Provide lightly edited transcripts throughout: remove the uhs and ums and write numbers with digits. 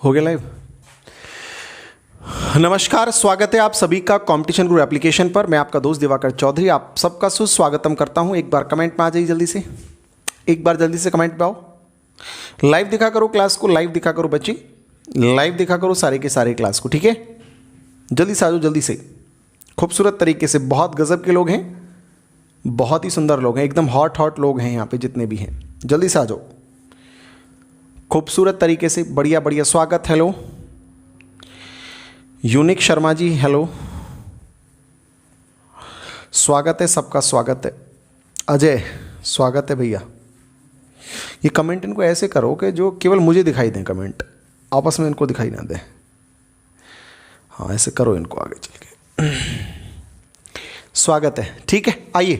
हो गया लाइव। नमस्कार, स्वागत है आप सभी का कंपटीशन गुरु एप्लीकेशन पर। मैं आपका दोस्त दिवाकर चौधरी आप सबका सुस्वागतम करता हूं। एक बार कमेंट में आ जाइए जल्दी से, एक बार जल्दी से कमेंट में आओ। लाइव दिखा करो क्लास को, लाइव दिखा करो बच्ची, लाइव दिखा करो सारे के सारे क्लास को, ठीक है। जल्दी से आ जाओ, जल्दी से। खूबसूरत तरीके से, बहुत गजब के लोग हैं, बहुत ही सुंदर लोग हैं, एकदम हॉट हॉट लोग हैं यहाँ पे जितने भी हैं। जल्दी से आ जाओ खूबसूरत तरीके से, बढ़िया बढ़िया। स्वागत, hello unique Sharma ji, hello, स्वागत है, सबका स्वागत है। अजय, स्वागत है भैया। ये कमेंट इनको ऐसे करो कि जो केवल मुझे दिखाई दें, कमेंट आपस में इनको दिखाई ना दें। हाँ, ऐसे करो इनको आगे चल के। स्वागत है, ठीक है। आइए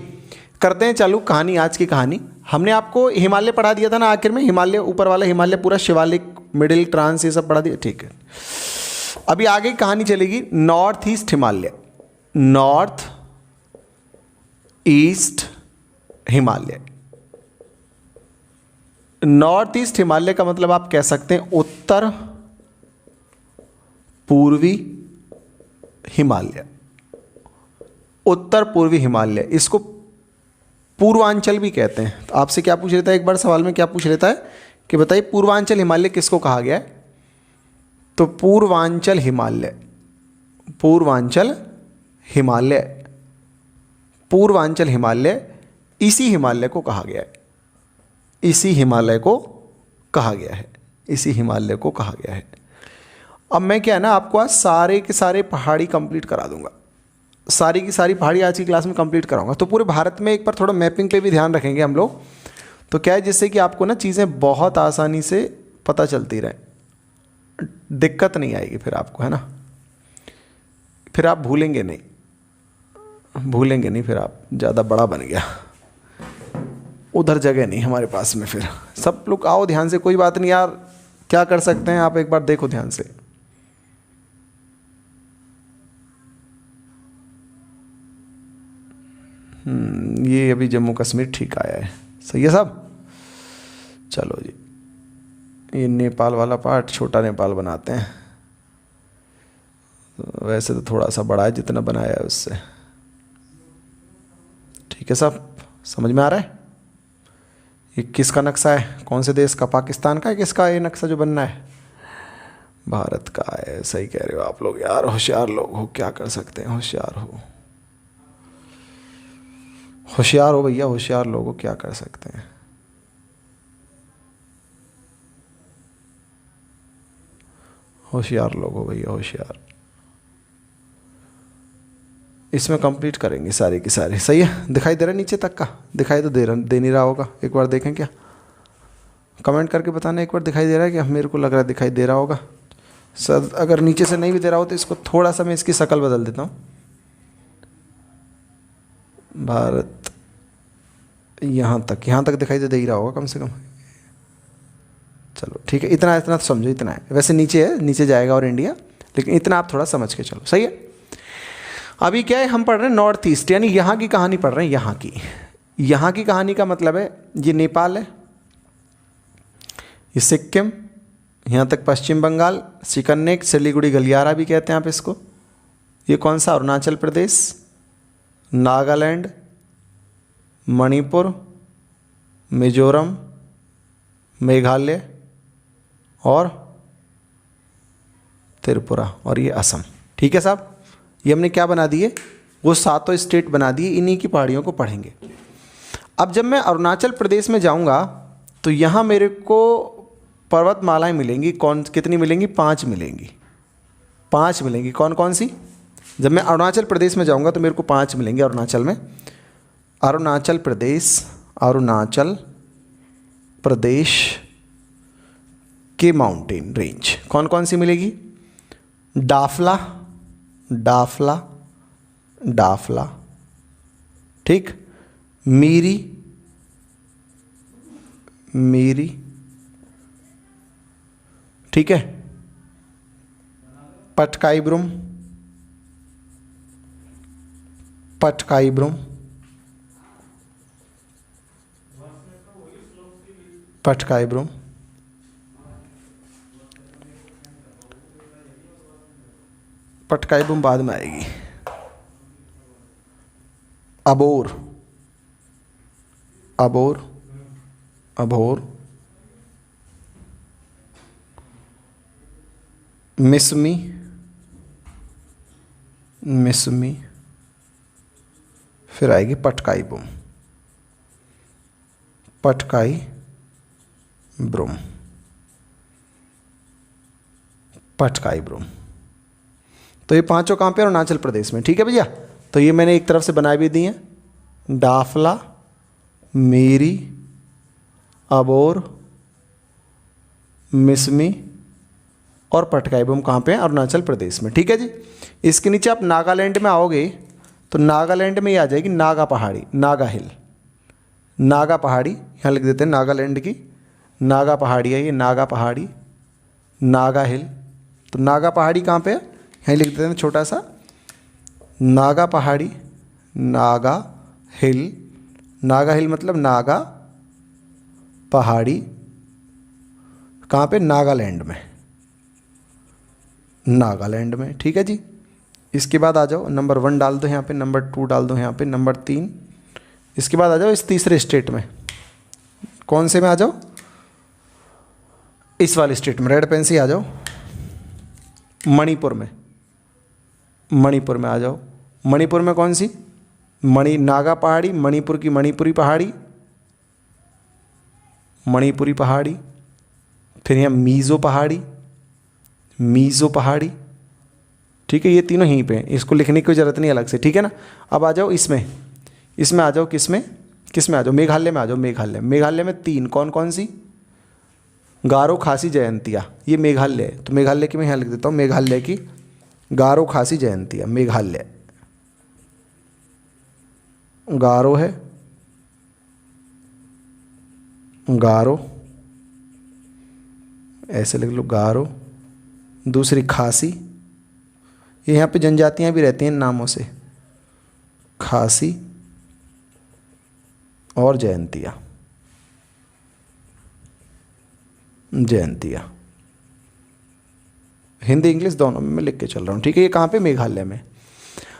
करते हैं चालू कहानी। आज की कहानी हमने आपको हिमालय पढ़ा दिया था ना आखिर में, हिमालय ऊपर वाला हिमालय पूरा, शिवालिक, मिडिल, ट्रांस, ये सब पढ़ा दिया, ठीक है। अभी आगे की कहानी चलेगी north east Himalaya. North east Himalaya, north east Himalaya का मतलब आप कह सकते हैं उत्तर पूर्वी हिमालय। उत्तर पूर्वी हिमालय, इसको पूर्वांचल भी कहते हैं। तो आपसे क्या पूछ लेता है, एक बार सवाल में क्या पूछ लेता है कि बताइए पूर्वांचल हिमालय किसको कहा गया है। तो पूर्वांचल हिमालय, पूर्वांचल हिमालय, पूर्वांचल हिमालय, इसी हिमालय को कहा गया है, इसी हिमालय को कहा गया है, इसी हिमालय को कहा गया है। अब मैं क्या है ना, आपको आज सारे के सारे पहाड़ी कंप्लीट करा दूंगा, सारी की सारी पहाड़ी आज की क्लास में कंप्लीट कराऊंगा। तो पूरे भारत में एक बार थोड़ा मैपिंग पे भी ध्यान रखेंगे हम लोग। तो क्या है, जिससे कि आपको ना चीज़ें बहुत आसानी से पता चलती रहें, दिक्कत नहीं आएगी फिर आपको, है ना। फिर आप भूलेंगे नहीं, भूलेंगे नहीं, फिर आप ज़्यादा बड़ा बन गया, उधर जगह नहीं हमारे पास में। फिर सब लोग आओ ध्यान से, कोई बात नहीं यार, क्या कर सकते हैं आप एक बार देखो ध्यान से। ये अभी जम्मू कश्मीर ठीक आया है, सही है सब। चलो जी, ये नेपाल वाला पार्ट छोटा नेपाल बनाते हैं। तो वैसे तो थोड़ा सा बड़ा है जितना बनाया है उससे, ठीक है सब, समझ में आ रहा है। ये किसका नक्शा है, कौन से देश का, पाकिस्तान का है किसका ये नक्शा जो बनना है, भारत का है। सही कह रहे हो आप लोग यार, होशियार लोग हो, क्या कर सकते हैं, होशियार हो, होशियार हो भैया, होशियार लोग हो, क्या कर सकते हैं। होशियार लोग हो भैया, होशियार। इसमें कंप्लीट करेंगे सारे की सारे, सही है। दिखाई दे रहा है नीचे तक का, दिखाई तो दे नहीं रहा होगा, एक बार देखें क्या, कमेंट करके बताना एक बार दिखाई दे रहा है क्या। मेरे को लग रहा है दिखाई दे रहा होगा सर। अगर नीचे से नहीं भी दे रहा हो तो इसको थोड़ा सा मैं इसकी शक्ल बदल देता हूँ। भारत यहाँ तक दिखाई तो दे ही रहा होगा कम से कम। चलो ठीक है, इतना इतना तो समझो, इतना है। वैसे नीचे है, नीचे जाएगा और इंडिया, लेकिन इतना आप थोड़ा समझ के चलो, सही है। अभी क्या है, हम पढ़ रहे हैं नॉर्थ ईस्ट, यानी यहाँ की कहानी पढ़ रहे हैं, यहाँ की। यहाँ की कहानी का मतलब है ये नेपाल है, ये सिक्किम, यहाँ तक पश्चिम बंगाल, सिकन्नेक, सिलीगुड़ी, गलियारा भी कहते हैं आप इसको। ये कौन सा, अरुणाचल प्रदेश, नागालैंड, मणिपुर, मिजोरम, मेघालय और त्रिपुरा, और ये असम, ठीक है साहब। ये हमने क्या बना दिए, वो सातों स्टेट बना दिए, इन्हीं की पहाड़ियों को पढ़ेंगे। अब जब मैं अरुणाचल प्रदेश में जाऊंगा तो यहाँ मेरे को पर्वतमालाएं मिलेंगी। कौन कितनी मिलेंगी, 5 मिलेंगी, 5 मिलेंगी। कौन कौन सी, जब मैं अरुणाचल प्रदेश में जाऊंगा तो मेरे को 5 मिलेंगे अरुणाचल में। अरुणाचल प्रदेश, अरुणाचल प्रदेश के माउंटेन रेंज कौन कौन सी मिलेगी, डाफला, डाफला, डाफला, ठीक, मीरी, मीरी, ठीक है, पटकाई ब्रूम, पटकाई ब्रूम, पटकाई ब्रूम, पटकाई बुम बाद में आएगी। अबोर, अबोर, अभोर, मिसमी, मिसमी, फिर आएगी पटकाई बुम, पटकाई ब्रुम, पटकाई ब्रुम। तो ये पांचों कहाँ पे? अरुणाचल प्रदेश में। ठीक है भैया, तो ये मैंने एक तरफ से बना भी दी हैं। डाफला, मीरी, अबोर, मिसमी और पटकाई बुम कहाँ पे है? अरुणाचल प्रदेश में। ठीक है जी। इसके नीचे आप नागालैंड में आओगे तो नागालैंड में ये आ जाएगी नागा पहाड़ी, नागा हिल, नागा पहाड़ी यहाँ लिख देते हैं नागालैंड की, नागा पहाड़ी है ये, नागा पहाड़ी, नागा हिल। तो नागा पहाड़ी कहाँ पे है? यहाँ लिख देते हैं छोटा सा, नागा पहाड़ी, नागा हिल। नागा हिल मतलब नागा पहाड़ी, कहाँ पे? नागालैंड में, नागालैंड में। ठीक है जी। इसके बाद आ जाओ, नंबर 1 डाल दो यहाँ पे, नंबर 2 डाल दो यहाँ पे, नंबर 3। इसके बाद आ जाओ इस तीसरे स्टेट में। कौन से में आ जाओ? इस वाले स्टेट में, रेड पेन से आ जाओ, मणिपुर में, मणिपुर में आ जाओ। मणिपुर में कौन सी? नागा पहाड़ी, मणिपुर की मणिपुरी पहाड़ी, मणिपुरी पहाड़ी, फिर यहाँ मीज़ो पहाड़ी, मीज़ो पहाड़ी। ठीक है, ये तीनों यहीं पे हैं, इसको लिखने की ज़रूरत नहीं अलग से। ठीक है ना। अब आ जाओ इसमें, इसमें आ जाओ, किसमें किसमें आ जाओ? मेघालय में आ जाओ। मेघालय, मेघालय में 3 कौन कौन सी? गारो, खासी, जयंतिया, ये मेघालय है। तो मेघालय की मैं यहाँ लिख देता हूँ, मेघालय की गारो, खासी, जयंतिया, मेघालय। गारो है, गारो, ऐसे लिख लो गारो। दूसरी खासी, ये यहाँ पे जनजातियाँ भी रहती हैं नामों से, खासी और जयंतिया, जयंतिया। हिंदी इंग्लिश दोनों में मैं लिख के चल रहा हूँ। ठीक है, ये कहाँ पे? मेघालय में।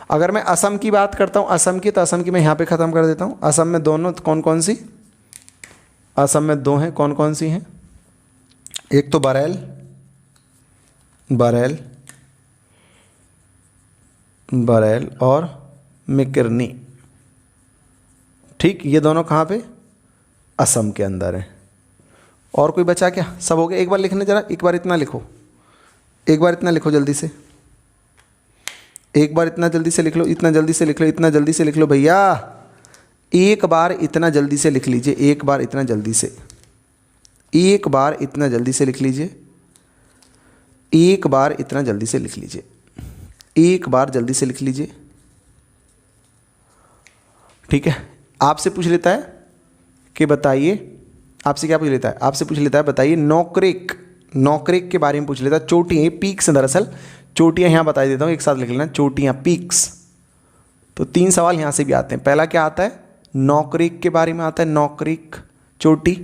अगर मैं असम की बात करता हूँ, असम की, तो असम की मैं यहाँ पे ख़त्म कर देता हूँ। असम में दोनों कौन कौन सी? असम में 2 हैं, कौन कौन सी हैं? एक तो बरेल, बरेल, बरेल और मिकिरनी। ठीक, ये दोनों कहाँ पे? असम के अंदर है। और कोई बचा क्या? सब हो गया? एक बार लिखने जरा, एक बार इतना लिखो, एक बार इतना लिखो जल्दी से, एक बार इतना जल्दी से लिख लो, इतना जल्दी से लिख लो, इतना जल्दी से लिख लो भैया। एक बार इतना जल्दी से लिख लीजिए, एक बार इतना जल्दी से, एक बार इतना जल्दी से लिख लीजिए, एक बार इतना जल्दी से लिख लीजिए, एक बार जल्दी से लिख लीजिए। ठीक है, आपसे पूछ लेता है कि बताइए, आपसे क्या पूछ लेता है? आपसे पूछ लेता है बताइए नोकरेक, नोकरेक के बारे में पूछ लेता है। चोटियाँ, पीक्स हैं दरअसल, चोटियाँ यहाँ बता देता हूँ, एक साथ लिख लेना, चोटियाँ, पीक्स। तो 3 सवाल यहाँ से भी आते हैं। पहला क्या आता है? नोकरेक के बारे में आता है, नोकरेक चोटी,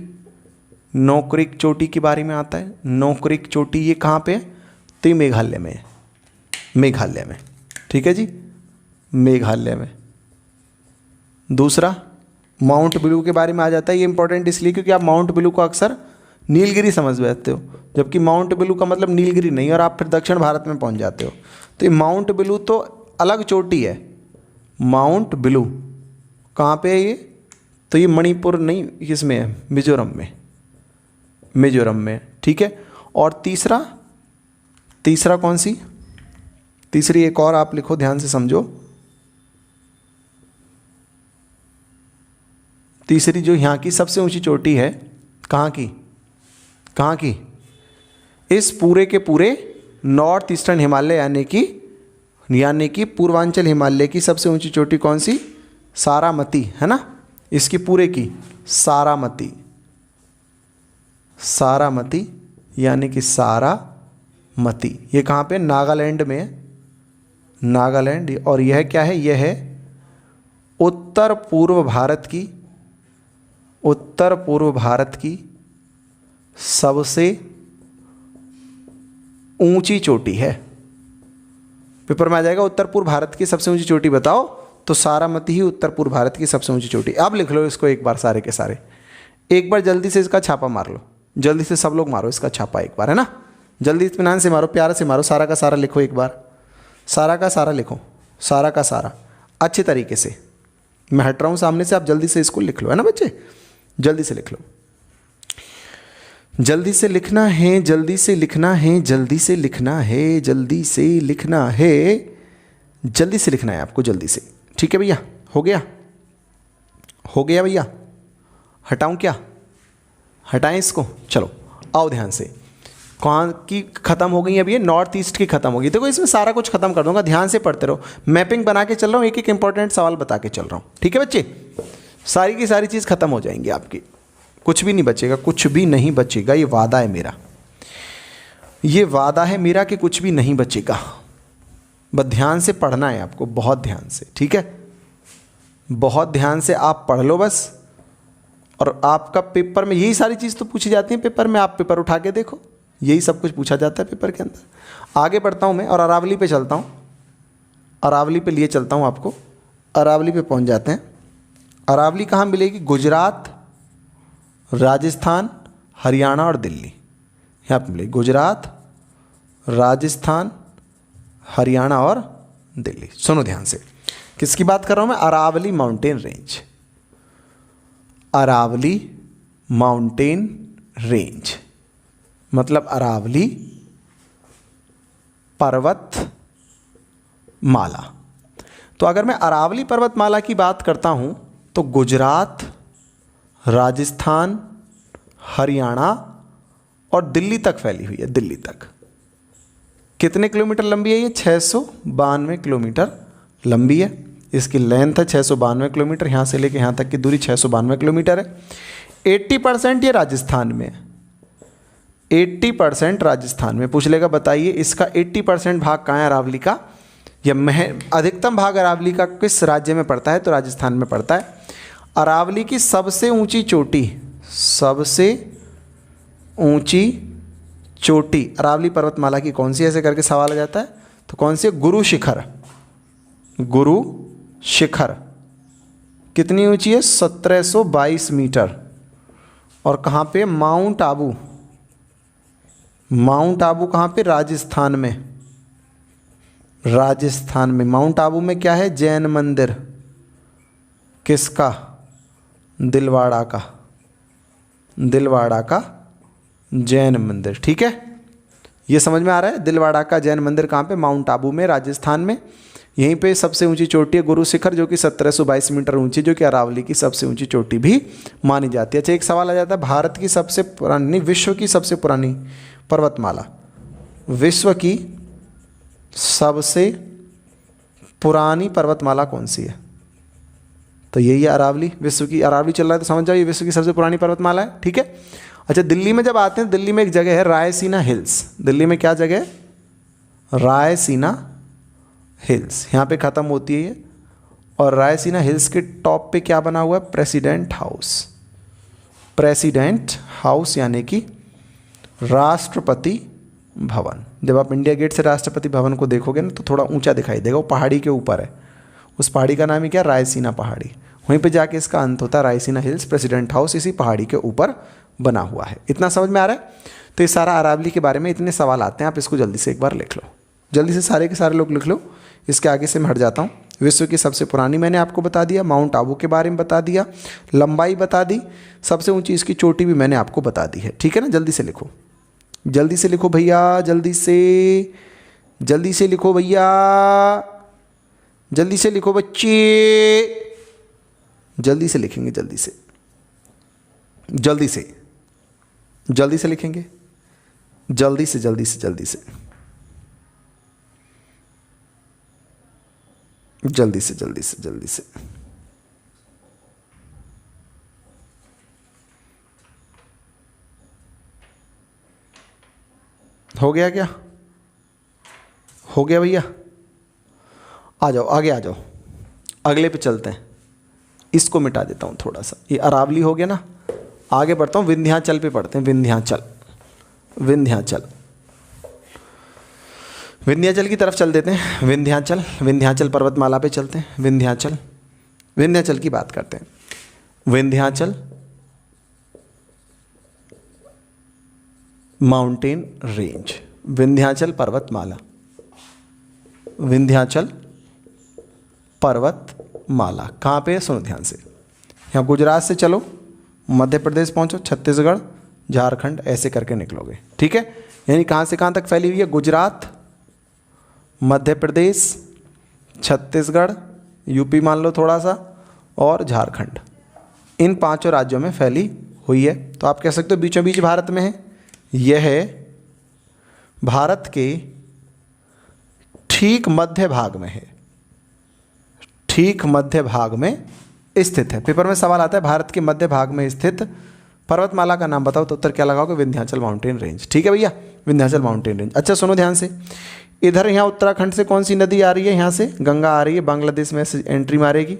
नोकरेक चोटी के बारे में आता है। नोकरेक चोटी ये कहाँ पे है? तो ये मेघालय में है, मेघालय में। ठीक है जी, मेघालय में। दूसरा माउंट ब्लू के बारे में आ जाता है। ये इंपॉर्टेंट इसलिए क्योंकि आप माउंट ब्लू को अक्सर नीलगिरी समझ बैठते हो, जबकि माउंट ब्लू का मतलब नीलगिरी नहीं, और आप फिर दक्षिण भारत में पहुंच जाते हो। तो ये माउंट ब्लू तो अलग चोटी है। माउंट ब्लू कहाँ पे है ये? तो ये मणिपुर नहीं, किसमें है? मिजोरम में, मिजोरम में। ठीक है, और तीसरा, तीसरा कौन सी? तीसरी एक और आप लिखो, ध्यान से समझो। तीसरी जो यहाँ की सबसे ऊंची चोटी है, कहाँ की? कहाँ की? इस पूरे के पूरे नॉर्थ ईस्टर्न हिमालय यानी कि पूर्वांचल हिमालय की सबसे ऊंची चोटी कौन सी? सारामती, है ना। इसकी पूरे की सारामती, सारामती यानी कि सारामती। ये कहाँ पे? नागालैंड में है, नागालैंड। और यह क्या है? यह है उत्तर पूर्व भारत की, उत्तर पूर्व भारत की सबसे ऊंची चोटी है। पेपर में आ जाएगा उत्तर पूर्व भारत की सबसे ऊंची चोटी बताओ, तो सारामती ही उत्तर पूर्व भारत की सबसे ऊंची चोटी। अब लिख लो इसको एक बार सारे के सारे, एक बार जल्दी से इसका छापा मार लो, जल्दी से सब लोग मारो इसका छापा एक बार, है ना, जल्दी इत्मीनान से मारो, प्यार से मारो, सारा का सारा लिखो एक बार, सारा का सारा लिखो, सारा का सारा अच्छे तरीके से। मैं हट रहा हूँ सामने से, आप जल्दी से इसको लिख लो, है ना बच्चे, जल्दी से लिख लो, जल्दी से लिखना है, जल्दी से लिखना है, जल्दी से लिखना है, जल्दी से लिखना है, जल्दी से लिखना है आपको, जल्दी से। ठीक है भैया, हो गया, हो गया भैया, हटाऊं क्या, हटाएं इसको, चलो आओ ध्यान से। कहाँ की ख़त्म हो गई है अभी, ये नॉर्थ ईस्ट की ख़त्म हो गई। देखो इसमें सारा कुछ ख़त्म कर दूंगा, ध्यान से पढ़ते रहो, मैपिंग बना के चल रहा हूँ, एक एक इंपॉर्टेंट सवाल बता के चल रहा हूँ। ठीक है बच्चे, सारी की सारी चीज़ ख़त्म हो जाएंगी आपकी, कुछ भी नहीं बचेगा, कुछ भी नहीं बचेगा, ये वादा है मेरा, ये वादा है मेरा कि कुछ भी नहीं बचेगा। बस ध्यान से पढ़ना है आपको, बहुत ध्यान से, ठीक है, बहुत ध्यान से आप पढ़ लो बस। और आपका पेपर में यही सारी चीज़ तो पूछी जाती है पेपर में, आप पेपर उठा के देखो, यही सब कुछ पूछा जाता है पेपर के अंदर। आगे बढ़ता हूँ मैं और अरावली पे चलता हूँ, अरावली पे लिए चलता हूँ आपको, अरावली पे पहुँच जाते हैं। अरावली कहाँ मिलेगी, गुजरात, राजस्थान, हरियाणा और दिल्ली, यहाँ पे मिलेगी, गुजरात, राजस्थान, हरियाणा और दिल्ली। सुनो ध्यान से, किसकी बात कर रहा हूँ मैं, Aravalli mountain range, Aravalli mountain range मतलब अरावली पर्वत माला। तो अगर मैं अरावली पर्वतमाला की बात करता हूं तो गुजरात, राजस्थान, हरियाणा और दिल्ली तक फैली हुई है, दिल्ली तक। कितने किलोमीटर लंबी है ये, 692 किलोमीटर लंबी है, इसकी लेंथ है 692 किलोमीटर, यहाँ से लेके यहाँ तक की दूरी 692 किलोमीटर है। 80% ये राजस्थान में है, 80% राजस्थान में। पूछ लेगा बताइए इसका 80% भाग कहाँ है अरावली का, या अधिकतम भाग अरावली का किस राज्य में पड़ता है, तो राजस्थान में पड़ता है। अरावली की सबसे ऊंची चोटी, सबसे ऊंची चोटी अरावली पर्वतमाला की कौन सी, ऐसे करके सवाल आ जाता है, तो कौन सी है, गुरु शिखर, गुरु शिखर। कितनी ऊंची है, 1722 मीटर। और कहाँ पे, माउंट आबू, माउंट आबू कहाँ पे, राजस्थान में, राजस्थान में। माउंट आबू में क्या है, जैन मंदिर, किसका, दिलवाड़ा का, दिलवाड़ा का जैन मंदिर। ठीक है, ये समझ में आ रहा है, दिलवाड़ा का जैन मंदिर कहाँ पे, माउंट आबू में, राजस्थान में। यहीं पे सबसे ऊंची चोटी है गुरु शिखर, जो कि 1722 मीटर ऊंची, जो कि अरावली की सबसे ऊंची चोटी भी मानी जाती है। अच्छा, एक सवाल आ जाता है, भारत की सबसे पुरानी, विश्व की सबसे पुरानी पर्वतमाला, विश्व की सबसे पुरानी पर्वतमाला कौन सी है, तो यही है अरावली। विश्व की, अरावली चल रहा है तो समझ जाओ ये विश्व की सबसे पुरानी पर्वतमाला है। ठीक है, अच्छा दिल्ली में जब आते हैं, दिल्ली में एक जगह है रायसीना हिल्स, दिल्ली में क्या जगह है, रायसीना हिल्स, यहाँ पे ख़त्म होती है ये। और रायसीना हिल्स के टॉप पे क्या बना हुआ है, प्रेसिडेंट हाउस, प्रेसिडेंट हाउस यानी कि राष्ट्रपति भवन। जब आप इंडिया गेट से राष्ट्रपति भवन को देखोगे ना तो थोड़ा ऊंचा दिखाई देगा, वो पहाड़ी के ऊपर है, उस पहाड़ी का नाम ही क्या, रायसीना पहाड़ी, वहीं पे जाके इसका अंत होता है। रायसीना हिल्स, प्रेसिडेंट हाउस इसी पहाड़ी के ऊपर बना हुआ है। इतना समझ में आ रहा है। तो ये सारा अरावली के बारे में इतने सवाल आते हैं, आप इसको जल्दी से एक बार लिख लो, जल्दी से सारे के सारे लोग लिख लो। इसके आगे से मैं हट जाता हूँ। विश्व की सबसे पुरानी मैंने आपको बता दिया, माउंट आबू के बारे में बता दिया, लंबाई बता दी, सबसे ऊंची इसकी चोटी भी मैंने आपको बता दी है। ठीक है ना, जल्दी से लिखो, जल्दी से लिखो भैया, जल्दी से, जल्दी से लिखो भैया, जल्दी से लिखो बच्चे, जल्दी से लिखेंगे, जल्दी से, जल्दी से, जल्दी से लिखेंगे, जल्दी से, जल्दी से, जल्दी से, जल्दी से, जल्दी से, जल्दी से। हो गया क्या, हो गया भैया, आ जाओ आगे, आ जाओ, अगले पे चलते हैं। इसको मिटा देता हूँ थोड़ा सा, ये अरावली हो गया ना, आगे बढ़ता हूँ, विंध्याचल पे पढ़ते हैं, विंध्याचल, विंध्याचल। विंध्याचल की तरफ चल देते हैं। विंध्याचल, विंध्याचल पर्वतमाला पे चलते हैं। विंध्याचल, विंध्याचल की बात करते हैं। विंध्याचल माउंटेन रेंज, विंध्याचल पर्वतमाला, विंध्याचल पर्वतमाला कहाँ पे है? सुनो ध्यान से। यहाँ गुजरात से चलो, मध्य प्रदेश पहुँचो, छत्तीसगढ़, झारखंड, ऐसे करके निकलोगे। ठीक है, यानी कहाँ से कहाँ तक फैली हुई है? गुजरात, मध्य प्रदेश, छत्तीसगढ़, यूपी मान लो थोड़ा सा, और झारखंड। इन पांचों राज्यों में फैली हुई है। तो आप कह सकते हो बीचों बीच भारत में है। यह भारत के ठीक मध्य भाग में है, ठीक मध्य भाग में स्थित है। पेपर में सवाल आता है भारत के मध्य भाग में स्थित पर्वतमाला का नाम बताओ, तो उत्तर क्या लगाओगे? Vindhyachal mountain range. ठीक है भैया, विंध्याचल माउंटेन रेंज। अच्छा सुनो ध्यान से, इधर यहाँ उत्तराखंड से कौन सी नदी आ रही है? यहाँ से गंगा आ रही है, बांग्लादेश में से एंट्री मारेगी,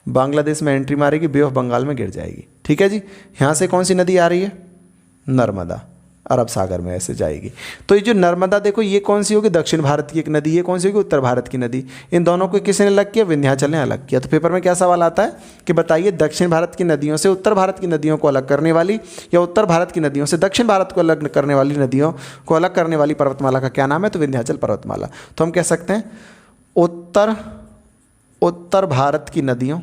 बांग्लादेश में एंट्री मारेगी, बे ऑफ बंगाल में गिर जाएगी। ठीक है जी। यहाँ से कौन सी नदी आ रही है? नर्मदा, अरब सागर में ऐसे जाएगी। तो ये जो नर्मदा देखो, ये कौन सी होगी? दक्षिण भारत की एक नदी। ये कौन सी होगी? उत्तर भारत की नदी। इन दोनों को किसने अलग किया? विंध्याचल ने अलग किया। तो पेपर में क्या सवाल आता है कि बताइए दक्षिण भारत की नदियों से उत्तर भारत की नदियों को अलग करने वाली, या उत्तर भारत की नदियों से दक्षिण भारत को अलग करने वाली नदियों को अलग करने वाली पर्वतमाला का क्या नाम है? तो विंध्याचल पर्वतमाला। तो हम कह सकते हैं उत्तर भारत की नदियों,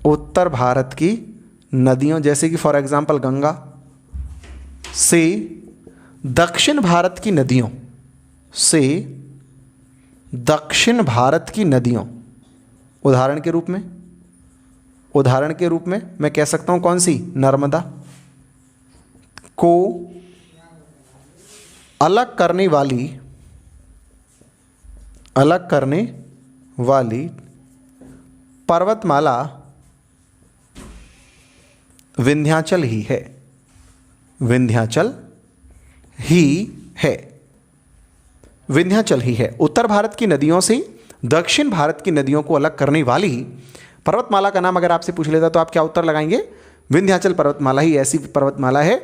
उत्तर भारत की नदियों जैसे कि फॉर एग्जाम्पल गंगा, से दक्षिण भारत की नदियों, से दक्षिण भारत की नदियों, उदाहरण के रूप में मैं कह सकता हूं कौन सी? नर्मदा को अलग करने वाली पर्वतमाला विंध्याचल ही है, विंध्याचल ही है, विंध्याचल ही है। उत्तर भारत की नदियों से दक्षिण भारत की नदियों को अलग करने वाली पर्वतमाला का नाम अगर आपसे पूछ लेता तो आप क्या उत्तर लगाएंगे? विंध्याचल पर्वतमाला ही ऐसी पर्वतमाला है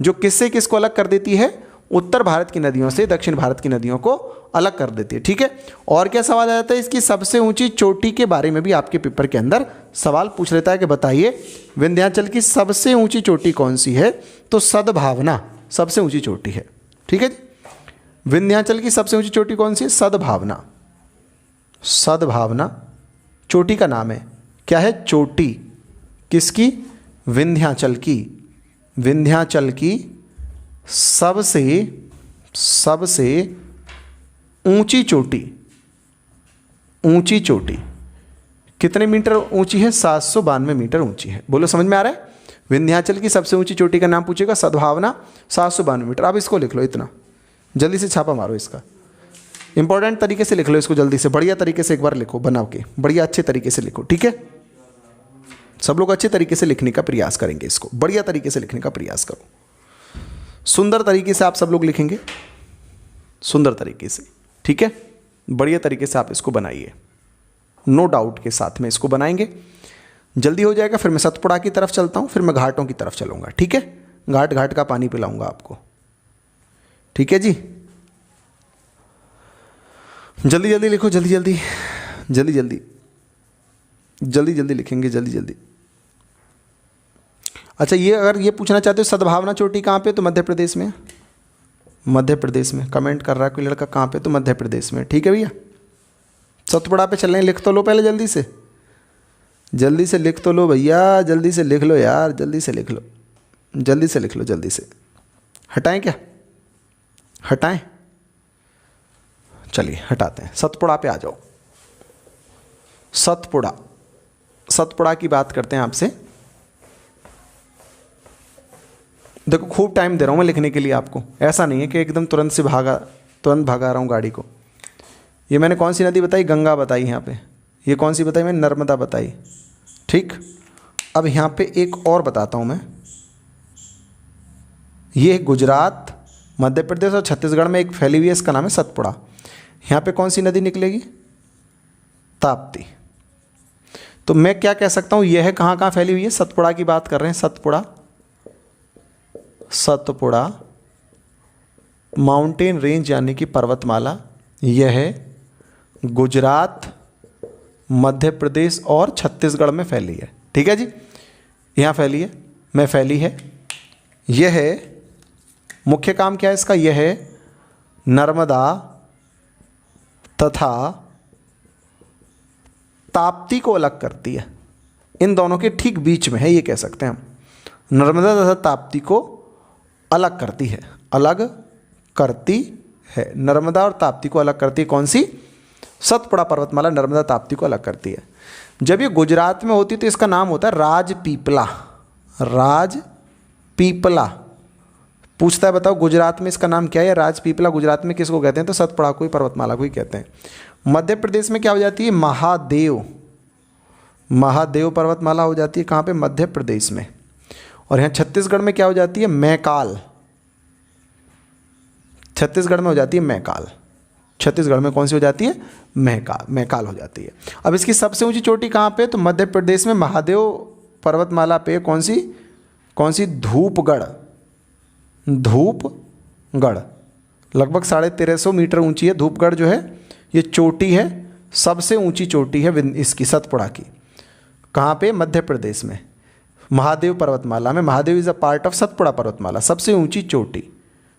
जो किससे किसको अलग कर देती है? उत्तर भारत की नदियों से दक्षिण भारत की नदियों को अलग कर देती है। ठीक है, और क्या सवाल आ जाता है? इसकी सबसे ऊंची चोटी के बारे में भी आपके पेपर के अंदर सवाल पूछ लेता है कि बताइए विंध्याचल की सबसे ऊंची चोटी कौन सी है? तो सद्भावना सबसे ऊंची चोटी है। ठीक है जी, विंध्याचल की सबसे ऊंची चोटी कौन सी है? सद्भावना, सद्भावना चोटी का नाम है। क्या है? चोटी किसकी? विंध्याचल की, विंध्याचल की सबसे ऊंची चोटी, ऊंची चोटी कितने मीटर ऊंची है? 792 मीटर ऊंची है। बोलो समझ में आ रहा है? विंध्याचल की सबसे ऊंची चोटी का नाम पूछेगा, सद्भावना, 792 मीटर। अब इसको लिख लो, इतना जल्दी से छापा मारो इसका, इंपॉर्टेंट तरीके से लिख लो इसको, जल्दी से बढ़िया तरीके से एक बार लिखो, बना के बढ़िया अच्छे तरीके से लिखो। ठीक है, सब लोग अच्छे तरीके से लिखने का प्रयास करेंगे, इसको बढ़िया तरीके से लिखने का प्रयास करो। सुंदर तरीके से आप सब लोग लिखेंगे, सुंदर तरीके से। ठीक है, बढ़िया तरीके से आप इसको बनाइए, नो डाउट के साथ में इसको बनाएंगे, जल्दी हो जाएगा। फिर मैं सतपुड़ा की तरफ चलता हूँ, फिर मैं घाटों की तरफ चलूँगा। ठीक है, घाट घाट का पानी पिलाऊंगा आपको। ठीक है जी, जल्दी जल्दी लिखो, जल्दी जल्दी जल्दी जल्दी जल्दी जल्दी लिखेंगे, जल्दी जल्दी। अच्छा, ये अगर ये पूछना चाहते हो सद्भावना चोटी कहाँ पे, तो मध्य प्रदेश में, मध्य प्रदेश में। कमेंट कर रहा है कोई लड़का कहाँ पे, तो मध्य प्रदेश में। ठीक है भैया, सतपुड़ा पे चल रहे हैं, लिख तो लो पहले, जल्दी से जल्दी से लिख तो लो भैया, जल्दी से लिख लो यार, जल्दी से लिख लो, जल्दी से लिख लो, जल्दी से। हटाएं क्या? हटाएं? चलिए हटाते हैं। सतपुड़ा पे आ जाओ। सतपुड़ा, सतपुड़ा की बात करते हैं आपसे। देखो खूब टाइम दे रहा हूँ मैं लिखने के लिए आपको, ऐसा नहीं है कि एकदम तुरंत भागा रहा हूँ गाड़ी को। ये मैंने कौन सी नदी बताई? गंगा बताई यहाँ पे। ये कौन सी बताई? मैंने नर्मदा बताई। ठीक, अब यहाँ पे एक और बताता हूँ मैं। ये गुजरात, मध्य प्रदेश और छत्तीसगढ़ में एक फैली हुई है, इसका नाम है सतपुड़ा। यहाँ पे कौन सी नदी निकलेगी? ताप्ती। तो मैं क्या कह सकता हूँ, यह कहाँ कहाँ फैली हुई है? सतपुड़ा की बात कर रहे हैं, सतपुड़ा, सतपुड़ा माउंटेन रेंज यानी कि पर्वतमाला, यह गुजरात, मध्य प्रदेश और छत्तीसगढ़ में फैली है। ठीक है जी, यहाँ फैली है, में फैली है। यह मुख्य काम क्या है इसका, यह नर्मदा तथा ताप्ती को अलग करती है। इन दोनों के ठीक बीच में है, ये कह सकते हैं हम। नर्मदा तथा ताप्ती को अलग करती है, अलग करती है। नर्मदा और ताप्ती को अलग करती है कौन सी, सतपुड़ा पर्वतमाला नर्मदा ताप्ती को अलग करती है। जब ये गुजरात में होती है तो इसका नाम होता है राजपीपला। राजपीपला पूछता है, बताओ गुजरात में इसका नाम क्या है। राजपीपला गुजरात में किसको कहते हैं, तो सतपुड़ा को ही, पर्वतमाला को ही कहते हैं। मध्य प्रदेश में क्या हो जाती है, महादेव, महादेव पर्वतमाला हो जाती है। कहाँ पे, मध्य प्रदेश में। और यहाँ छत्तीसगढ़ में क्या हो जाती है, मैकाल। छत्तीसगढ़ में हो जाती है मैकाल। छत्तीसगढ़ में कौन सी हो जाती है, मैकाल हो जाती है। अब इसकी सबसे ऊंची चोटी कहाँ पे, तो मध्य प्रदेश में महादेव पर्वतमाला पे कौन सी, धूपगढ़। धूपगढ़ लगभग 1350 मीटर ऊंची है। धूपगढ़ जो है ये चोटी है, सबसे ऊंची चोटी है इसकी, सतपुड़ा की। कहाँ पे, मध्य प्रदेश में, महादेव पर्वतमाला में। Mahadev is a part of Satpura पर्वतमाला, सबसे ऊंची चोटी।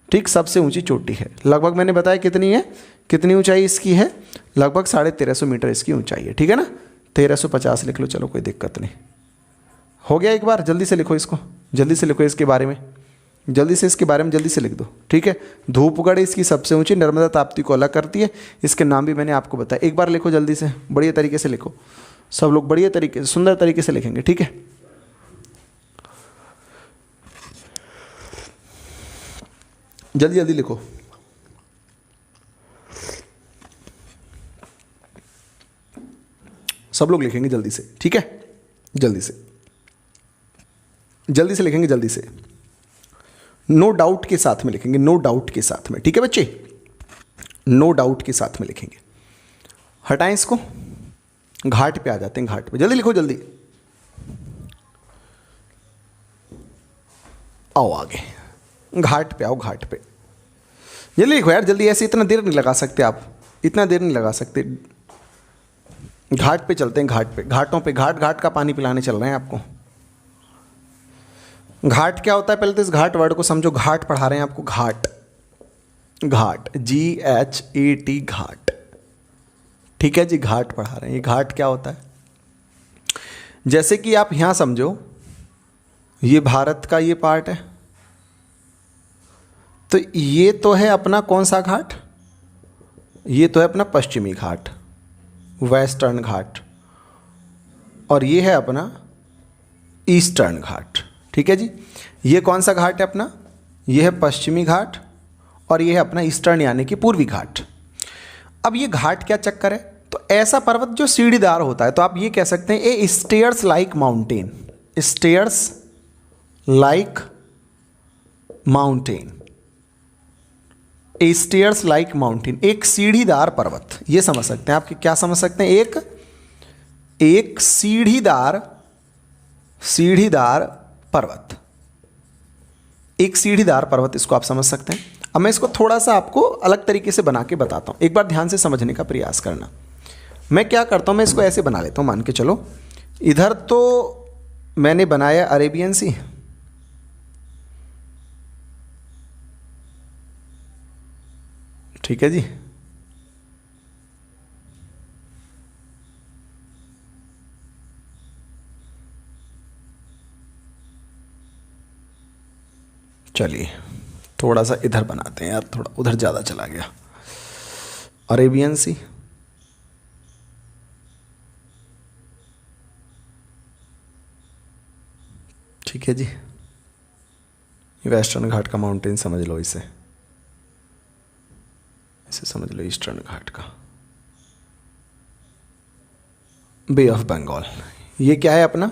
ठीक, सबसे ऊंची चोटी है। लगभग मैंने बताया कितनी है, कितनी ऊंचाई इसकी है, लगभग 1350 मीटर इसकी ऊंचाई है। ठीक है ना, 1350 लिख लो, चलो कोई दिक्कत नहीं। हो गया एक बार, जल्दी से लिखो इसको, जल्दी से लिखो इसके बारे में, जल्दी से इसके बारे में जल्दी से लिख दो। ठीक है, धूपगढ़ इसकी सबसे ऊंची, नर्मदा ताप्ती को अलग करती है। इसके नाम भी मैंने आपको बताया, एक बार लिखो जल्दी से, बढ़िया तरीके से लिखो। सब लोग बढ़िया तरीके से, सुंदर तरीके से लिखेंगे। ठीक है, जल्दी जल्दी लिखो। सब लोग लिखेंगे जल्दी से। ठीक है, जल्दी से, जल्दी से लिखेंगे, जल्दी से, नो डाउट के साथ में लिखेंगे, नो डाउट के साथ में। ठीक है बच्चे, नो डाउट के साथ में लिखेंगे। हटाएं इसको, घाट पे आ जाते हैं, घाट पे जल्दी लिखो, जल्दी आओ आगे, घाट पे आओ, घाट पे जल्दी लिखो यार, जल्दी। ऐसे इतना देर नहीं लगा सकते आप, इतना देर नहीं लगा सकते। घाट पे चलते हैं, घाट पे, घाटों पे, घाट का पानी पिलाने चल रहे हैं आपको। घाट क्या होता है, पहले तो इस घाट वर्ड को समझो। घाट पढ़ा रहे हैं आपको, घाट, घाट, GHAT, घाट। ठीक है जी, घाट पढ़ा रहे हैं। ये घाट क्या होता है, जैसे कि आप यहां समझो, ये भारत का ये पार्ट है, तो ये तो है अपना कौन सा घाट, ये तो है अपना पश्चिमी घाट, वेस्टर्न घाट, और ये है अपना ईस्टर्न घाट। ठीक है जी, ये कौन सा घाट है अपना, ये है पश्चिमी घाट, और ये है अपना ईस्टर्न यानी कि पूर्वी घाट। अब ये घाट क्या चक्कर है, तो ऐसा पर्वत जो सीढ़ीदार होता है, तो आप ये कह सकते हैं a stairs like mountain, stairs like mountain, a stairs like mountain, एक सीढ़ीदार पर्वत, ये समझ सकते हैं। आप क्या समझ सकते हैं, एक सीढ़ीदार पर्वत, एक सीढ़ीदार पर्वत, इसको आप समझ सकते हैं। अब मैं इसको थोड़ा सा आपको अलग तरीके से बना के बताता हूं, एक बार ध्यान से समझने का प्रयास करना। मैं क्या करता हूं, मैं इसको ऐसे बना लेता हूं, मान के चलो, इधर तो मैंने बनाया अरेबियन सी, ठीक है जी, चलिए थोड़ा सा इधर बनाते हैं यार, थोड़ा उधर ज़्यादा चला गया। अरेबियन सी, ठीक है जी, वेस्टर्न घाट का माउंटेन समझ लो, इसे समझ लो, ईस्टर्न घाट का बे ऑफ बंगाल। ये क्या है अपना,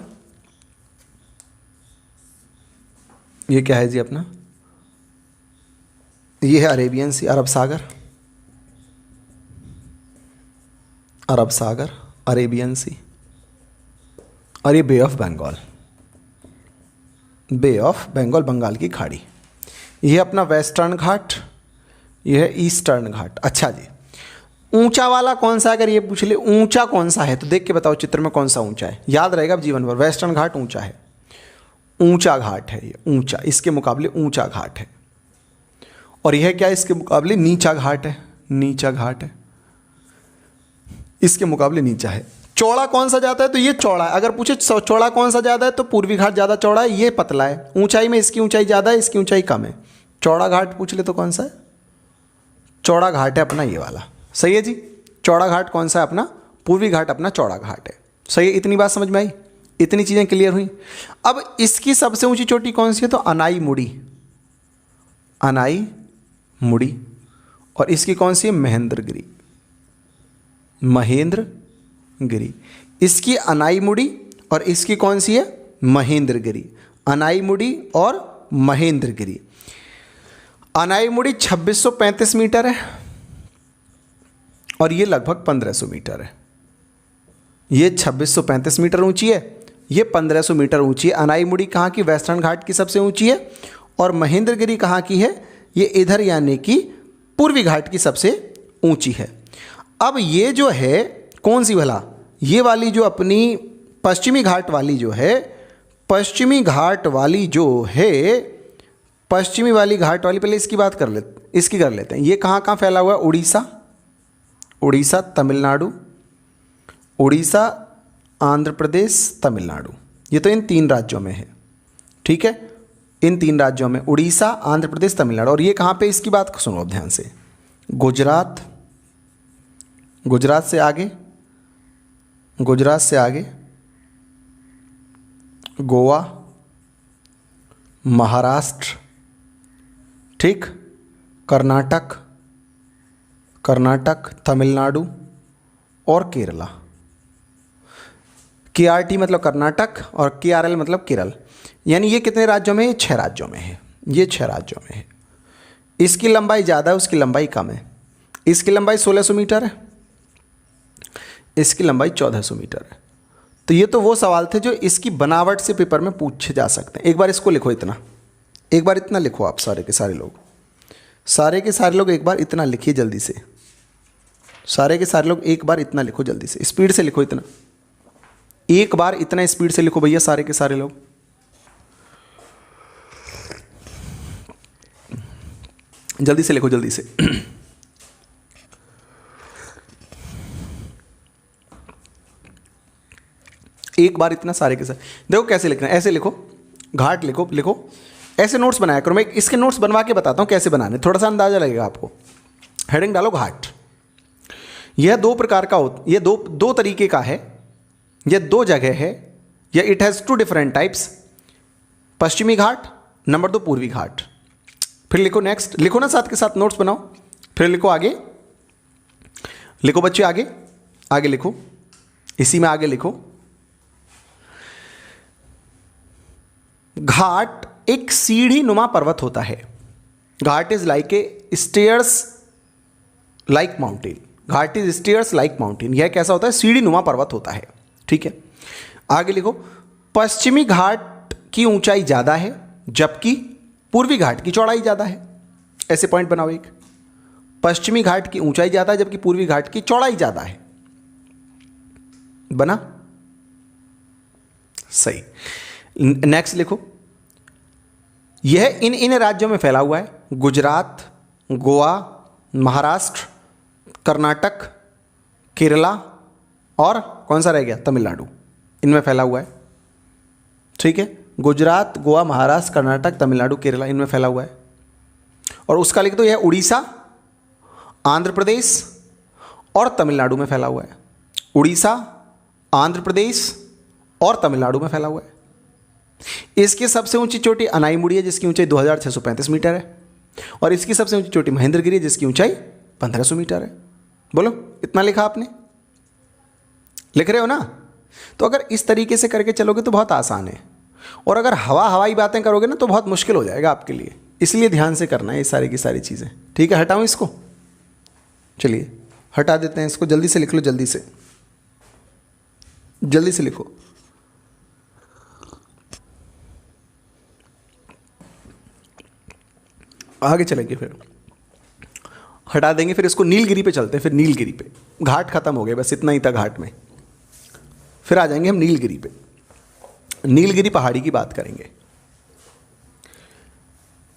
ये क्या है जी अपना, ये है अरेबियन सी, अरब सागर, अरब सागर, अरेबियन सी, और ये bay of Bengal, bay of Bengal, Bengal की खाड़ी। ये अपना वेस्टर्न घाट, ये है ईस्टर्न घाट। अच्छा जी, ऊंचा वाला कौन सा, अगर ये पूछ ले ऊंचा कौन सा है तो देख के बताओ चित्र में कौन सा ऊंचा है, याद रहेगा अब जीवन भर। वेस्टर्न घाट ऊंचा है, ऊंचा घाट है ये, ऊंचा, इसके मुकाबले ऊंचा घाट है। और यह क्या है, इसके मुकाबले नीचा घाट है, नीचा घाट है, इसके मुकाबले नीचा है। चौड़ा कौन सा जाता है तो ये चौड़ा है। अगर पूछे चौड़ा कौन सा ज़्यादा है तो पूर्वी घाट ज़्यादा चौड़ा है, ये पतला है। ऊंचाई में इसकी ऊंचाई ज़्यादा है, इसकी ऊंचाई कम है। चौड़ा घाट पूछ ले तो कौन सा है, चौड़ा घाट है अपना ये वाला। सही है जी, चौड़ा घाट कौन सा है अपना, पूर्वी घाट अपना चौड़ा घाट है। सही है, इतनी बात समझ में आई, इतनी चीज़ें क्लियर हुई। अब इसकी सबसे ऊंची चोटी कौन सी है तो अनाई मुड़ी, अनाई मुड़ी। और इसकी कौन सी है, महेंद्रगिरी, महेंद्रगिरी। इसकी अनाई मुड़ी और इसकी कौन सी है, महेंद्रगिरी। अनाई मुड़ी और महेंद्रगिरी। अनाई मुड़ी 2635 मीटर है और ये लगभग 1500 मीटर है। ये 2635 मीटर ऊंची है, ये 1500 मीटर ऊंची है। अनाई मुड़ी कहाँ की, वेस्टर्न घाट की सबसे ऊंची है। और महेंद्रगिरी कहाँ की है, ये इधर यानी कि पूर्वी घाट की सबसे ऊंची है। अब ये जो है कौन सी भला, ये वाली जो अपनी पश्चिमी घाट वाली जो है, पश्चिमी घाट वाली जो है, पश्चिमी वाली घाट वाली, पहले इसकी बात कर लेते, इसकी कर लेते हैं। ये कहाँ कहाँ फैला हुआ है, उड़ीसा, उड़ीसा, तमिलनाडु, उड़ीसा, आंध्र प्रदेश, तमिलनाडु। ये तो इन 3 राज्यों में है, ठीक है, इन 3 राज्यों में, उड़ीसा, आंध्र प्रदेश, तमिलनाडु। और ये कहाँ पे, इसकी बात सुनो ध्यान से, गुजरात, गुजरात से आगे, गुजरात से आगे गोवा, महाराष्ट्र, ठीक, कर्नाटक, कर्नाटक, तमिलनाडु और केरला। KRT मतलब कर्नाटक और KRL मतलब केरल। यानी ये कितने राज्यों में है, 6 राज्यों में है, ये 6 राज्यों में है। इसकी लंबाई ज़्यादा है, उसकी लंबाई कम है। इसकी लंबाई 1600 मीटर है, इसकी लंबाई 1400 मीटर है। तो ये तो वो सवाल थे जो इसकी बनावट से पेपर में पूछे जा सकते हैं। एक बार इसको लिखो, इतना, एक बार इतना लिखो आप सारे के सारे लोग, सारे के सारे लोग एक बार इतना लिखिए जल्दी से, सारे के सारे लोग एक बार इतना लिखो जल्दी से, स्पीड से लिखो इतना, एक बार इतना स्पीड से लिखो भैया सारे के सारे लोग। जल्दी से लिखो, जल्दी से। एक बार इतना सारे के सारे। देखो कैसे लिखना है, ऐसे लिखो, घाट लिखो, लिखो ऐसे नोट्स बनाया करो। मैं इसके नोट्स बनवा के बताता हूँ कैसे बनाने, थोड़ा सा अंदाजा लगेगा आपको। हेडिंग डालो घाट। यह 2 प्रकार का ये दो तरीके का है, यह 2 जगह है, यह इट हैज़ 2 डिफरेंट टाइप्स। पश्चिमी घाट, नंबर 2 पूर्वी घाट। फिर लिखो नेक्स्ट, लिखो ना साथ के साथ नोट्स बनाओ, फिर लिखो आगे, लिखो बच्चे आगे, आगे लिखो, इसी में आगे लिखो। घाट एक सीढ़ी नुमा पर्वत होता है। Ghat is like a stairs like mountain. Ghat is stairs like mountain. यह कैसा होता है, सीढ़ी नुमा पर्वत होता है, ठीक है। आगे लिखो, पश्चिमी घाट की ऊंचाई ज्यादा है जबकि पूर्वी घाट की चौड़ाई ज्यादा है। ऐसे पॉइंट बनाओ एक, पश्चिमी घाट की ऊंचाई ज्यादा है जबकि पूर्वी घाट की चौड़ाई ज्यादा है। बना सही। नेक्स्ट लिखो, यह इन राज्यों में फैला हुआ है, गुजरात, गोवा, महाराष्ट्र, कर्नाटक, केरला और कौन सा रह गया, तमिलनाडु। इनमें फैला हुआ है, ठीक है। गुजरात, गोवा, महाराष्ट्र, कर्नाटक, तमिलनाडु, केरला, इनमें फैला हुआ है। और उसका लिख दो, यह उड़ीसा, आंध्र प्रदेश और तमिलनाडु में फैला हुआ है। उड़ीसा, आंध्र प्रदेश और तमिलनाडु में फैला हुआ है। इसकी सबसे ऊंची चोटी अनाईमुड़ी है जिसकी ऊंचाई 2635 मीटर है, और इसकी सबसे ऊंची चोटी महेंद्रगिरी है जिसकी ऊंचाई 1500 मीटर है। बोलो, इतना लिखा आपने, लिख रहे हो ना? तो अगर इस तरीके से करके चलोगे तो बहुत आसान है, और अगर हवाई बातें करोगे ना तो बहुत मुश्किल हो जाएगा आपके लिए। इसलिए ध्यान से करना है ये सारी की सारी चीज़ें, ठीक है। हटाऊं इसको, चलिए हटा देते हैं इसको। जल्दी से लिख लो, जल्दी से, जल्दी से लिखो। आगे चलेंगे फिर। हटा देंगे, फिर इसको नीलगिरी पे चलते हैं। फिर नीलगिरी पे घाट खत्म हो गए, बस इतना ही था घाट में। फिर आ जाएंगे हम नीलगिरी पे। नीलगिरी पहाड़ी की बात करेंगे।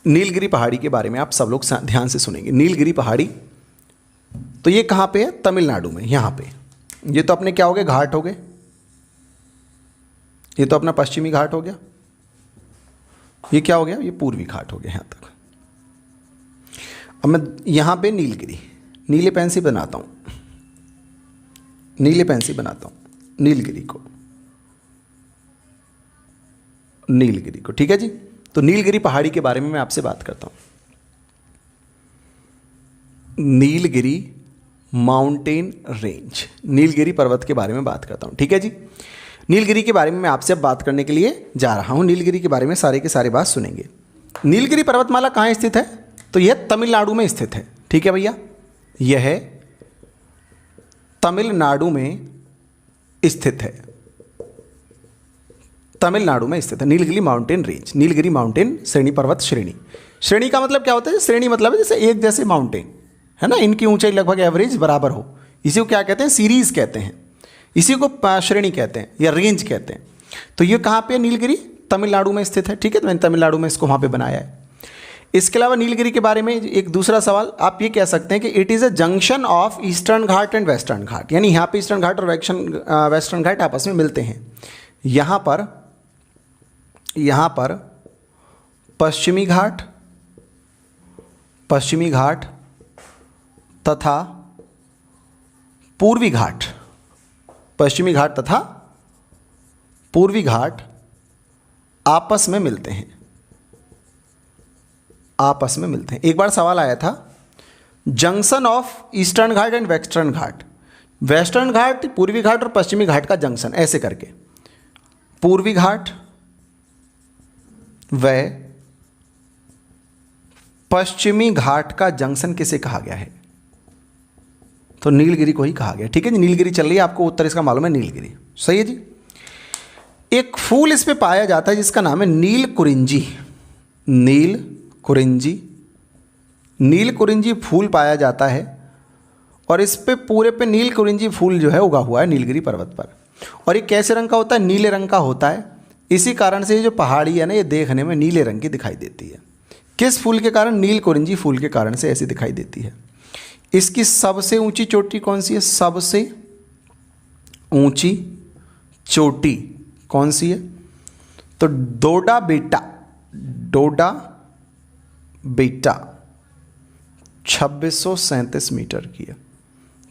नीलगिरी पहाड़ी के बारे में आप सब लोग ध्यान से सुनेंगे। नीलगिरी पहाड़ी तो ये कहाँ पे है? तमिलनाडु में, यहाँ पे। ये तो अपने क्या हो गए? घाट हो गए। ये तो अपना पश्चिमी घाट हो गया। ये क्या हो गया? ये पूर्वी घाट हो गया यहाँ तक। अब मैं यहाँ पे नीलगिरी, नीले पेन से बनाता हूँ, नीले पेन से बनाता हूँ नीलगिरी को, नीलगिरी को। ठीक है जी। तो नीलगिरी पहाड़ी के बारे में मैं आपसे बात करता हूँ। नीलगिरी माउंटेन रेंज, नीलगिरी पर्वत के बारे में बात करता हूँ। ठीक है जी। नीलगिरी के बारे में मैं आपसे अब बात करने के लिए जा रहा हूँ। नीलगिरी के बारे में सारे के सारे बात सुनेंगे। नीलगिरी पर्वतमाला कहाँ स्थित है? तो यह तमिलनाडु में स्थित है। ठीक है भैया, यह तमिलनाडु में स्थित है। तमिलनाडु में स्थित है Nilgiri mountain range, Nilgiri mountain श्रेणी, पर्वत श्रेणी। श्रेणी का मतलब क्या होता है? श्रेणी मतलब है जैसे एक जैसे माउंटेन है ना, इनकी ऊंचाई लगभग एवरेज बराबर हो, इसी को क्या कहते हैं? सीरीज कहते हैं, इसी को श्रेणी कहते हैं या रेंज कहते हैं। तो ये कहाँ पे? नीलगिरी तमिलनाडु में स्थित है। ठीक है, तो मैंने तमिलनाडु में इसको वहाँ पे बनाया है। इसके अलावा नीलगिरी के बारे में एक दूसरा सवाल आप ये कह सकते हैं कि it is a junction of Eastern Ghat and Western Ghat, यानी यहाँ पे ईस्टर्न घाट और वेस्टर्न घाट आपस में मिलते हैं। यहाँ पर पश्चिमी घाट तथा पूर्वी घाट, पश्चिमी घाट तथा पूर्वी घाट आपस में मिलते हैं, आपस में मिलते हैं। एक बार सवाल आया था junction of Eastern Ghat and Western Ghat, Western Ghat, पूर्वी घाट और पश्चिमी घाट का जंक्शन, ऐसे करके पूर्वी घाट व पश्चिमी घाट का जंक्शन किसे कहा गया है? तो नीलगिरी को ही कहा गया। ठीक है जी, नीलगिरी चल रही है, आपको उत्तर इसका मालूम है, नीलगिरी। सही है जी। एक फूल इस पे पाया जाता है जिसका नाम है नील कुरिंजी, नील कुरिंजी, नील कुरिंजी फूल पाया जाता है और इस पे पूरे पे नील कुरिंजी फूल जो है उगा हुआ है नीलगिरी पर्वत पर। और ये कैसे रंग का होता है? नीले रंग का होता है। इसी कारण से ये जो पहाड़ी है ना, ये देखने में नीले रंग की दिखाई देती है। किस फूल के कारण? नील कुरिंजी फूल के कारण से ऐसी दिखाई देती है। इसकी सबसे ऊंची चोटी कौन सी है? सबसे ऊंची चोटी कौन सी है? तो डोडा बेटा, डोडा बेटा 2637 मीटर की है।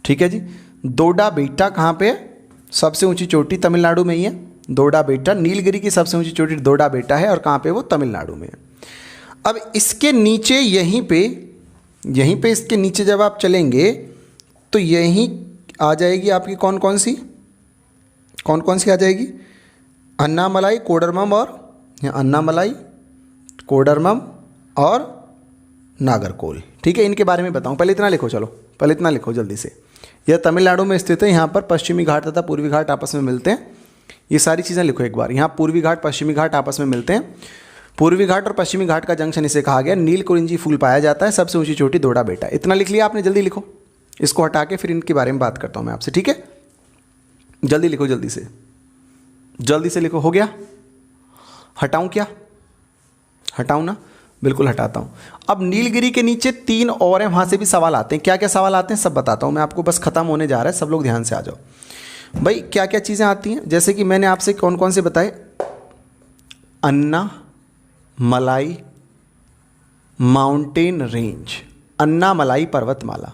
ठीक है जी। डोडा बेटा कहाँ पे है? सबसे ऊंची चोटी तमिलनाडु में ही है। डोडा बेटा, नीलगिरी की सबसे ऊंची चोटी डोडा बेटा है और कहाँ पे? वो तमिलनाडु में है। अब इसके नीचे यहीं पे इसके नीचे जब आप चलेंगे तो यहीं आ जाएगी आपकी कौन कौन सी आ जाएगी? अन्नामलाई, कोडरमम और अन्नामलाई, कोडरमम और नागरकोल। ठीक है, इनके बारे में बताऊं। पहले इतना लिखो, चलो पहले इतना लिखो जल्दी से। यह तमिलनाडु में स्थित है। यहाँ पर पश्चिमी घाट तथा पूर्वी घाट आपस में मिलते हैं। ये सारी चीज़ें लिखो एक बार। यहाँ पूर्वी घाट पश्चिमी घाट आपस में मिलते हैं। पूर्वी घाट और पश्चिमी घाट का जंक्शन इसे कहा गया। नील कुरिंजी फूल पाया जाता है। सबसे ऊंची चोटी डोडा बेटा। इतना लिख लिया आपने? जल्दी लिखो, इसको हटा के फिर इनके बारे में बात करता हूँ मैं आपसे। ठीक है, जल्दी लिखो, जल्दी से लिखो। हो गया? हटाऊं क्या? हटाऊं ना? बिल्कुल हटाता हूं। अब नीलगिरी के नीचे 3 और हैं, वहां से भी सवाल आते हैं। क्या क्या सवाल आते हैं सब बताता हूं मैं आपको, बस खत्म होने जा रहा है, सब लोग ध्यान से आ जाओ भाई। क्या क्या चीज़ें आती हैं? जैसे कि मैंने आपसे कौन कौन से बताए? अन्ना मलाई माउंटेन रेंज, अन्ना मलाई पर्वतमाला,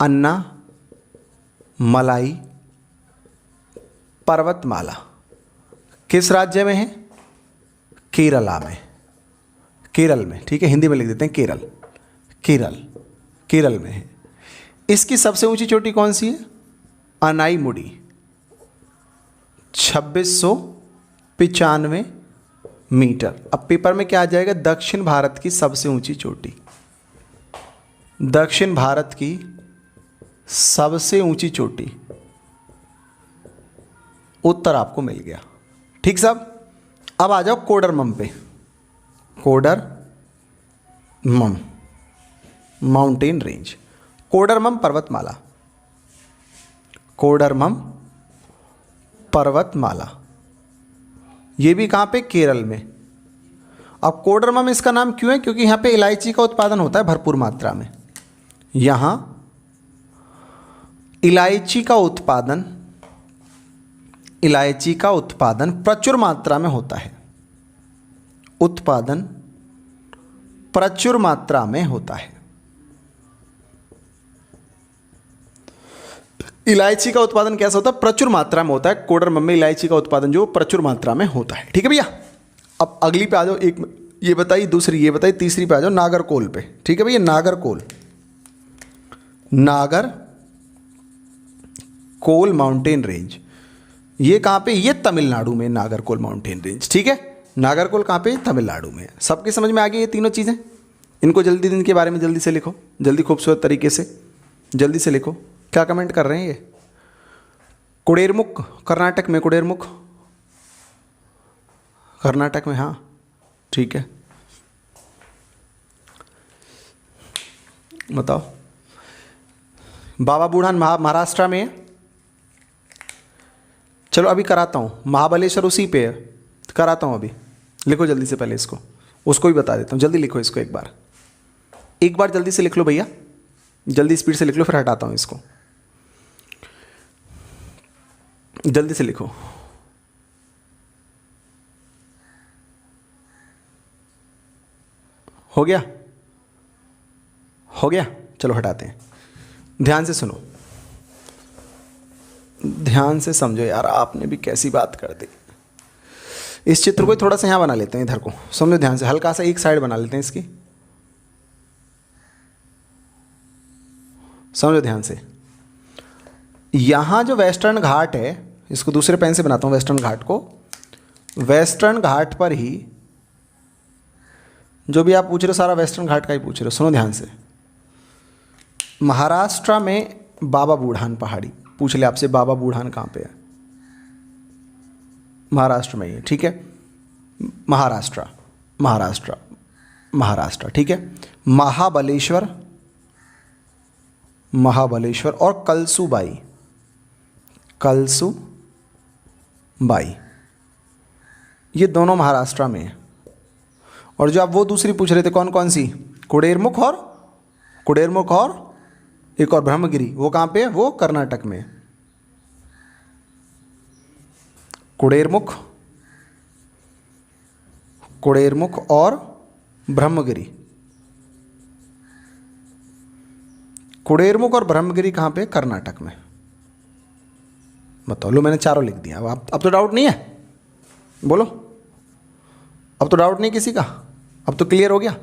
अन्ना मलाई पर्वतमाला किस राज्य में है? केरला में, केरल में। ठीक है, हिंदी में लिख देते हैं केरल, केरल में है। इसकी सबसे ऊंची चोटी कौन सी है? अनाईमुडी 2695 मीटर। अब पेपर में क्या आ जाएगा? दक्षिण भारत की सबसे ऊंची चोटी, दक्षिण भारत की सबसे ऊंची चोटी, उत्तर आपको मिल गया। ठीक साहब। अब आ जाओ कोडरमम पे, कोडरमम। Mountain range. कोडरमम पर्वतमाला, कोडरमम पर्वतमाला, ये भी कहाँ पे? केरल में। अब कोडरमम इसका नाम क्यों है? क्योंकि यहाँ पे इलायची का उत्पादन होता है भरपूर मात्रा में। यहाँ इलायची का उत्पादन प्रचुर मात्रा में होता है। उत्पादन प्रचुर मात्रा में होता है। इलायची का उत्पादन कैसा होता है? प्रचुर मात्रा में होता है। कोडरमम में इलायची का उत्पादन जो प्रचुर मात्रा में होता है। ठीक है भैया। अब अगली पे आ जाओ। एक ये बताइए, दूसरी ये बताइए, तीसरी पे आ जाओ, नागरकोल पे। ठीक है भैया, नागरकोल, नागरकोल माउंटेन रेंज, ये कहाँ पे? ये तमिलनाडु में, नागरकोल माउंटेन रेंज। ठीक है, नागरकोल कहाँ पे? तमिलनाडु में। सबके समझ में आ गई ये तीनों चीज़ें? इनको जल्दी दिन के बारे में जल्दी से लिखो, जल्दी खूबसूरत तरीके से जल्दी से लिखो। क्या कमेंट कर रहे हैं ये? कुडेरमुख कर्नाटक में, कुडेरमुख कर्नाटक में, हाँ ठीक है। बताओ। बाबा बूढ़ान महाराष्ट्र में है। चलो अभी कराता हूँ। महाबलेश्वर उसी पे है, कराता हूँ अभी। लिखो जल्दी से, पहले इसको, उसको भी बता देता हूँ। जल्दी लिखो इसको, एक बार जल्दी से लिख लो भैया, जल्दी स्पीड से लिख लो, फिर हटाता हूँ इसको। जल्दी से लिखो। हो गया? हो गया, चलो हटाते हैं। ध्यान से सुनो, ध्यान से समझो यार, आपने भी कैसी बात कर दी। इस चित्र को थोड़ा सा यहाँ बना लेते हैं, इधर को समझो ध्यान से, हल्का सा एक साइड बना लेते हैं इसकी, समझो ध्यान से। यहाँ जो वेस्टर्न घाट है, इसको दूसरे पेन से बनाता हूँ वेस्टर्न घाट को। वेस्टर्न घाट पर ही जो भी आप पूछ रहे हो सारा वेस्टर्न घाट का ही पूछ रहे हो। सुनो ध्यान से। महाराष्ट्र में बाबा बूढ़ान पहाड़ी पूछ ले आपसे, बाबा बूढ़ान कहाँ पे है? महाराष्ट्र में ही है। ठीक है, महाराष्ट्र महाराष्ट्र महाराष्ट्र। ठीक है, महाबलेश्वर, महाबलेश्वर और कलसूबाई, कलसूबाई, ये दोनों महाराष्ट्र में है। और जो आप वो दूसरी पूछ रहे थे कौन कौन सी? कुडेरमुख और एक और ब्रह्मगिरी, वो कहाँ पे है? वो कर्नाटक में। कुडेरमुख और ब्रह्मगिरी, कुडेरमुख और ब्रह्मगिरी कहाँ पे? कर्नाटक में। बताओ, लो मैंने चारों लिख दिया। अब तो डाउट नहीं है? बोलो, अब तो डाउट नहीं किसी का? अब तो क्लियर हो गया।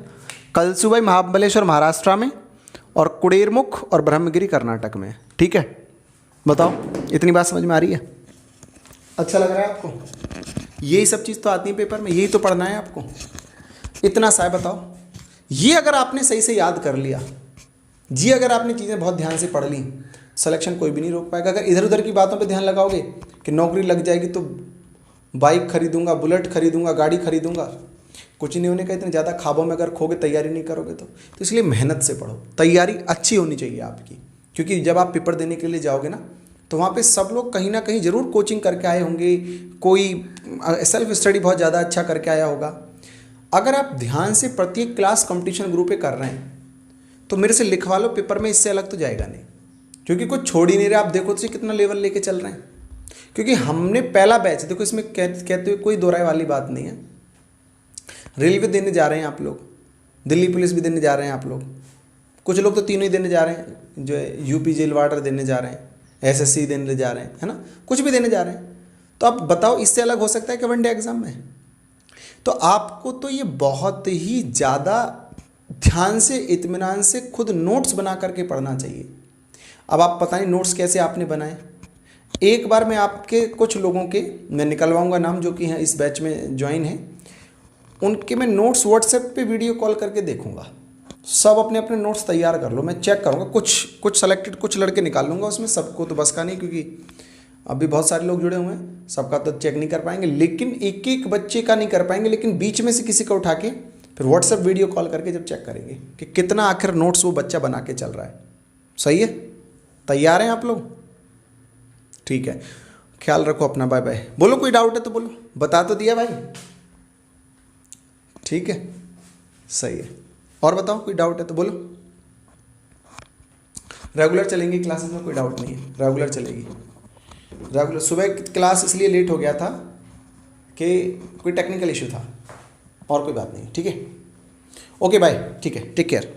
कलसूबाई महाबलेश्वर महाराष्ट्र में और कुडेरमुख और ब्रह्मगिरी कर्नाटक में। ठीक है, बताओ इतनी बात समझ में आ रही है? अच्छा लग रहा है आपको? यही सब चीज़ तो आती है पेपर में, यही तो पढ़ना है आपको। इतना सा है, बताओ। ये अगर आपने सही से याद कर लिया जी, अगर आपने चीज़ें बहुत ध्यान से पढ़ ली, सिलेक्शन कोई भी नहीं रोक पाएगा। अगर इधर उधर की बातों पे ध्यान लगाओगे कि नौकरी लग जाएगी तो बाइक खरीदूंगा, बुलेट खरीदूंगा, गाड़ी खरीदूंगा, कुछ नहीं होने का। इतने ज़्यादा ख्वाबों में अगर खोगे, तैयारी नहीं करोगे तो इसलिए मेहनत से पढ़ो। तैयारी अच्छी होनी चाहिए आपकी, क्योंकि जब आप पेपर देने के लिए जाओगे ना, तो वहाँ पे सब लोग कहीं ना कहीं ज़रूर कोचिंग करके आए होंगे, कोई सेल्फ स्टडी बहुत ज़्यादा अच्छा करके आया होगा। अगर आप ध्यान से प्रत्येक क्लास कंपटीशन ग्रुप पे कर रहे हैं तो मेरे से लिखवा लो, पेपर में इससे अलग तो जाएगा नहीं, क्योंकि कुछ छोड़ ही नहीं रहे। आप देखो तो कितना लेवल लेके चल रहे हैं, क्योंकि हमने पहला बैच, देखो इसमें कहते हुए कोई दोहराए वाली बात नहीं है। रेलवे देने जा रहे हैं आप लोग, दिल्ली पुलिस भी देने जा रहे हैं आप लोग, कुछ लोग तो तीनों ही देने जा रहे हैं, जो है यूपी जेल वार्डर देने जा रहे हैं, एसएससी देने जा रहे हैं, है ना, कुछ भी देने जा रहे हैं। तो आप बताओ, इससे अलग हो सकता है कि वनडे एग्जाम में? तो आपको तो ये बहुत ही ज़्यादा ध्यान से, इत्मीनान से खुद नोट्स बना करके पढ़ना चाहिए। अब आप पता नहीं नोट्स कैसे आपने बनाए। एक बार मैं आपके कुछ लोगों के मैं निकलवाऊंगा नाम, जो कि हैं इस बैच में ज्वाइन हैं, उनके मैं नोट्स व्हाट्सएप पे वीडियो कॉल करके देखूंगा। सब अपने अपने नोट्स तैयार कर लो, मैं चेक करूंगा। कुछ सेलेक्टेड कुछ लड़के निकाल लूँगा उसमें, सबको तो बस का नहीं, क्योंकि अभी बहुत सारे लोग जुड़े हुए हैं, सबका तो चेक नहीं कर पाएंगे, लेकिन एक एक बच्चे का नहीं कर पाएंगे, लेकिन बीच में से किसी को उठा के फिर व्हाट्सएप वीडियो कॉल करके जब चेक करेंगे कि कितना आखिर नोट्स वो बच्चा बना के चल रहा है। सही है, तैयार हैं आप लोग? ठीक है, ख्याल रखो अपना, बाय बाय। बोलो कोई डाउट है तो बोलो, बता तो दिया भाई। ठीक है, सही है। और बताओ कोई डाउट है तो बोलो। रेगुलर चलेंगी क्लासेस में, कोई डाउट नहीं है, रेगुलर चलेगी। रेगुलर सुबह क्लास इसलिए लेट हो गया था कि कोई टेक्निकल इशू था, और कोई बात नहीं। ठीक है, ओके बाय, ठीक है, टेक केयर।